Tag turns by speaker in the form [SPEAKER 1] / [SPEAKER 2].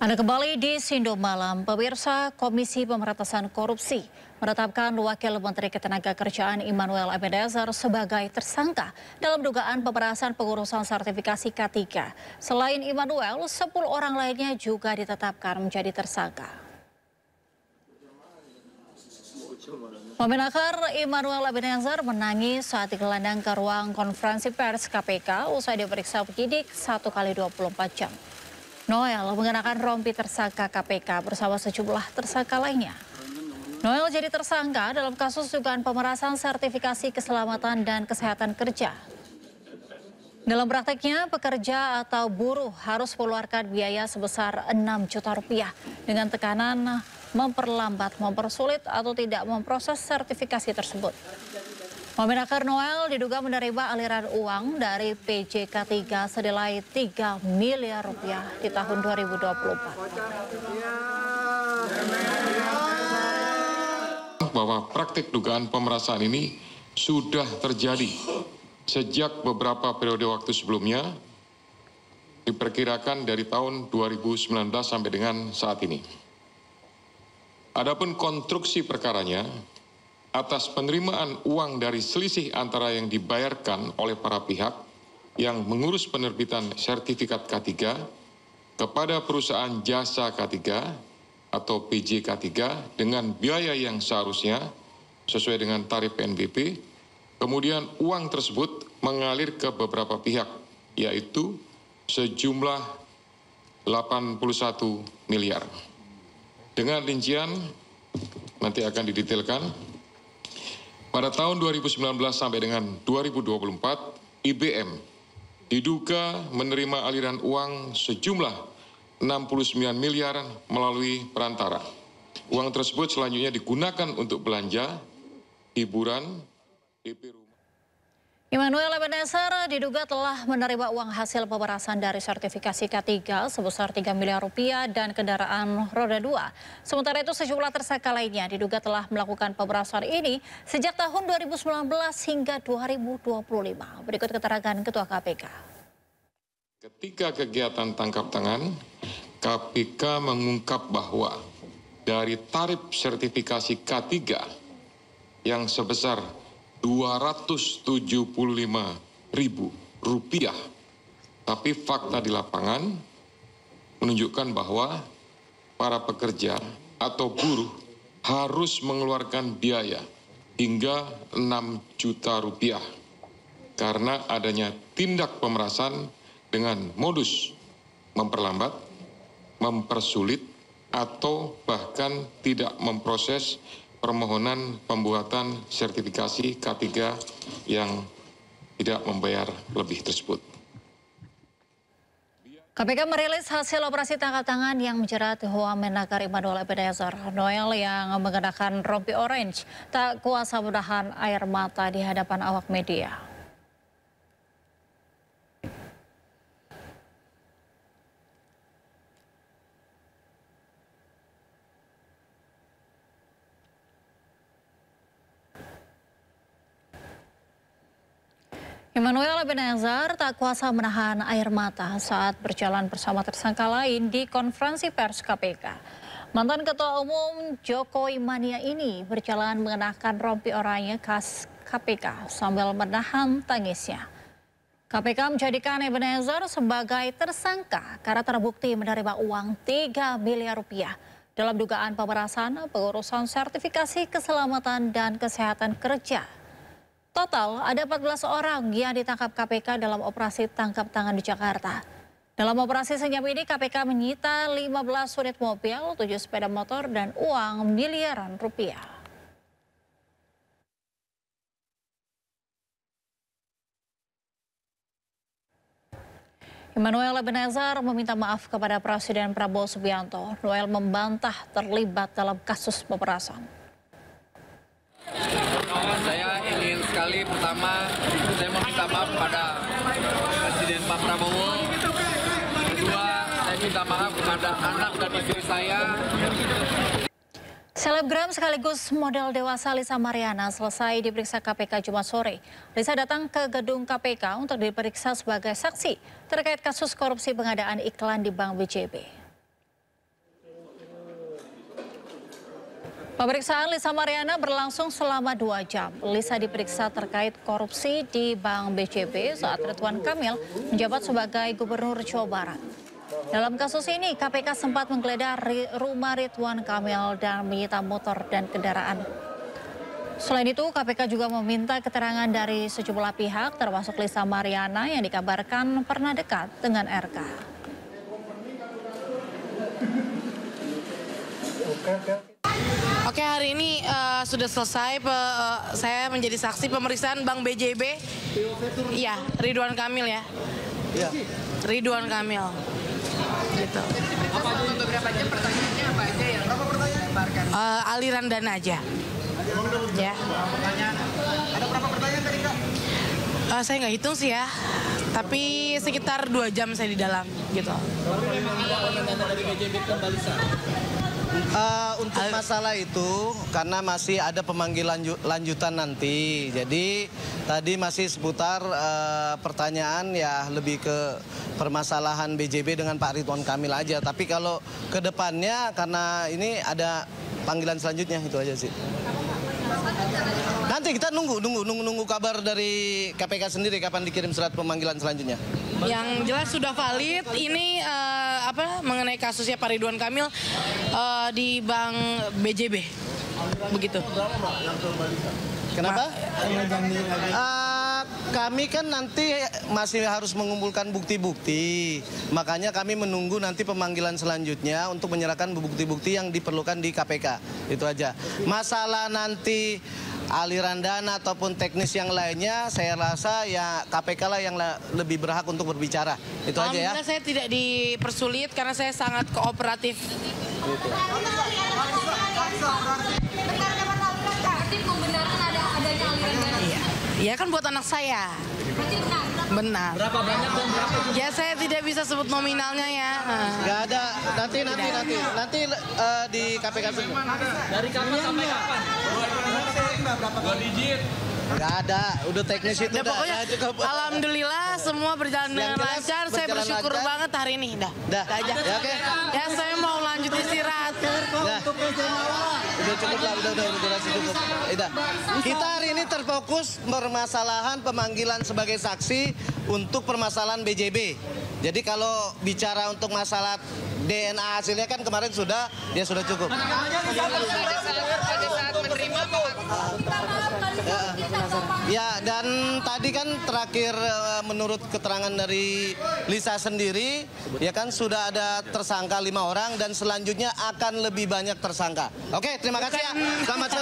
[SPEAKER 1] Anda kembali di Sindo Malam. Pemirsa, Komisi Pemberantasan Korupsi menetapkan Wakil Menteri Ketenagakerjaan Immanuel Ebenezer sebagai tersangka dalam dugaan pemerasan pengurusan sertifikasi K3. Selain Immanuel, 10 orang lainnya juga ditetapkan menjadi tersangka. Pemenaker Immanuel Ebenezer menangis saat digelandang ke ruang konferensi pers KPK usai diperiksa penyidik 1 kali 24 jam. Noel mengenakan rompi tersangka KPK bersama sejumlah tersangka lainnya. Noel jadi tersangka dalam kasus dugaan pemerasan sertifikasi keselamatan dan kesehatan kerja. Dalam prakteknya, pekerja atau buruh harus mengeluarkan biaya sebesar 6 juta rupiah dengan tekanan memperlambat, mempersulit atau tidak memproses sertifikasi tersebut. Pemenaker Noel diduga menerima aliran uang dari PJK3 senilai 3 miliar rupiah di tahun 2024.
[SPEAKER 2] Bahwa praktik dugaan pemerasan ini sudah terjadi sejak beberapa periode waktu sebelumnya, diperkirakan dari tahun 2019 sampai dengan saat ini. Adapun konstruksi perkaranya, atas penerimaan uang dari selisih antara yang dibayarkan oleh para pihak yang mengurus penerbitan sertifikat K3 kepada perusahaan jasa K3 atau PJK3 dengan biaya yang seharusnya sesuai dengan tarif PNBP, kemudian uang tersebut mengalir ke beberapa pihak, yaitu sejumlah 81 miliar. Dengan rincian nanti akan didetailkan. Pada tahun 2019 sampai dengan 2024, IBM diduga menerima aliran uang sejumlah 69 miliar melalui perantara. Uang tersebut selanjutnya digunakan untuk belanja, hiburan, DP rumah.
[SPEAKER 1] Immanuel Ebenezer diduga telah menerima uang hasil pemerasan dari sertifikasi K3 sebesar 3 miliar rupiah dan kendaraan roda 2. Sementara itu sejumlah tersangka lainnya diduga telah melakukan pemerasan ini sejak tahun 2019 hingga 2025. Berikut keterangan Ketua KPK.
[SPEAKER 2] Ketika kegiatan tangkap tangan, KPK mengungkap bahwa dari tarif sertifikasi K3 yang sebesar Rp275.000, tapi fakta di lapangan menunjukkan bahwa para pekerja atau buruh harus mengeluarkan biaya hingga 6 juta rupiah karena adanya tindak pemerasan dengan modus memperlambat, mempersulit, atau bahkan tidak memproses permohonan pembuatan sertifikasi K3 yang tidak membayar lebih tersebut.
[SPEAKER 1] KPK merilis hasil operasi tangkap tangan yang menjerat Wamenakar Immanuel Ebenezer. Noel yang mengenakan rompi orange tak kuasa menahan air mata di hadapan awak media. Immanuel Ebenezer tak kuasa menahan air mata saat berjalan bersama tersangka lain di konferensi pers KPK. Mantan Ketua Umum Jokowi Mania ini berjalan mengenakan rompi oranye khas KPK sambil menahan tangisnya. KPK menjadikan Ebenezer sebagai tersangka karena terbukti menerima uang 3 miliar rupiah dalam dugaan pemerasan pengurusan sertifikasi keselamatan dan kesehatan kerja. Total ada 14 orang yang ditangkap KPK dalam operasi tangkap tangan di Jakarta. Dalam operasi senyap ini KPK menyita 15 unit mobil, 7 sepeda motor, dan uang miliaran rupiah. Immanuel Ebenezer meminta maaf kepada Presiden Prabowo Subianto. Noel membantah terlibat dalam kasus pemerasan.
[SPEAKER 3] Saya ingin sekali pertama saya meminta maaf kepada Presiden Pak Prabowo. Kedua, saya minta maaf kepada anak dan istri saya.
[SPEAKER 1] Selebgram sekaligus model dewasa Lisa Mariana selesai diperiksa KPK Jumat sore. Lisa datang ke gedung KPK untuk diperiksa sebagai saksi terkait kasus korupsi pengadaan iklan di Bank BJB. Pemeriksaan Lisa Mariana berlangsung selama 2 jam. Lisa diperiksa terkait korupsi di Bank BJB saat Ridwan Kamil menjabat sebagai Gubernur Jawa Barat. Dalam kasus ini, KPK sempat menggeledah rumah Ridwan Kamil dan menyita motor dan kendaraan. Selain itu, KPK juga meminta keterangan dari sejumlah pihak, termasuk Lisa Mariana yang dikabarkan pernah dekat dengan RK.
[SPEAKER 4] Oke, hari ini sudah selesai saya menjadi saksi pemeriksaan Bank BJB. Iya, Ridwan Kamil ya. Iya. Ridwan Kamil. Gitu.
[SPEAKER 3] Apa untuk berapa jam pertanyaannya apa aja yang berapa pertanyaan dilemparkan?
[SPEAKER 4] Aliran dana aja. Ya.
[SPEAKER 3] Pertanyaan. Ada berapa pertanyaan tadi, Kak?
[SPEAKER 4] Saya nggak hitung sih ya. Tapi sekitar 2 jam saya di dalam gitu.
[SPEAKER 3] Tapi memang ada aliran dana dari BJB ke Balisa.
[SPEAKER 5] Untuk masalah itu karena masih ada pemanggilan lanjutan nanti. Jadi tadi masih seputar pertanyaan ya lebih ke permasalahan BJB dengan Pak Ridwan Kamil aja. Tapi kalau ke depannya karena ini ada panggilan selanjutnya itu aja sih. Nanti kita nunggu kabar dari KPK sendiri kapan dikirim surat pemanggilan selanjutnya.
[SPEAKER 4] Yang jelas sudah valid ini mengenai kasusnya Pak Ridwan Kamil di Bank BJB. Begitu.
[SPEAKER 5] Kenapa? Kami kan nanti masih harus mengumpulkan bukti-bukti. Makanya kami menunggu nanti pemanggilan selanjutnya untuk menyerahkan bukti-bukti yang diperlukan di KPK. Itu aja. Masalah nanti aliran dana ataupun teknis yang lainnya, saya rasa ya KPK lah yang lebih berhak untuk berbicara. Itu aja ya.
[SPEAKER 4] Alhamdulillah saya tidak dipersulit karena saya sangat kooperatif.
[SPEAKER 5] Gitu.
[SPEAKER 4] Iya kan buat anak saya. Benar.
[SPEAKER 3] Berapa banyak dan berapa?
[SPEAKER 4] Ya saya tidak bisa sebut nominalnya ya.
[SPEAKER 5] Nggak ada, nanti di KPK sendiri.
[SPEAKER 3] Dari kapan sampai kapan? 2 digit.
[SPEAKER 5] Nggak ada, udah teknis itu
[SPEAKER 4] Ya,
[SPEAKER 5] udah.
[SPEAKER 4] pokoknya
[SPEAKER 5] Ya, cukup.
[SPEAKER 4] alhamdulillah semua berjalan dengan
[SPEAKER 5] jelas,
[SPEAKER 4] lancar. Saya
[SPEAKER 5] berjalan
[SPEAKER 4] bersyukur
[SPEAKER 5] lancar.
[SPEAKER 4] banget hari ini. Dah aja.
[SPEAKER 5] Ya, oke.
[SPEAKER 4] Ya saya mau lanjut istirahat.
[SPEAKER 5] Udah cukup lah, udah durasi cukup. Udah. Kita hari ini terfokus permasalahan pemanggilan sebagai saksi untuk permasalahan BJB. Jadi kalau bicara untuk masalah DNA hasilnya kan kemarin sudah cukup.
[SPEAKER 4] Pada saat menerima
[SPEAKER 5] Ya, dan tadi kan terakhir menurut keterangan dari Lisa sendiri, ya kan sudah ada tersangka 5 orang dan selanjutnya akan lebih banyak tersangka. Oke, terima kasih ya. Selamat sore.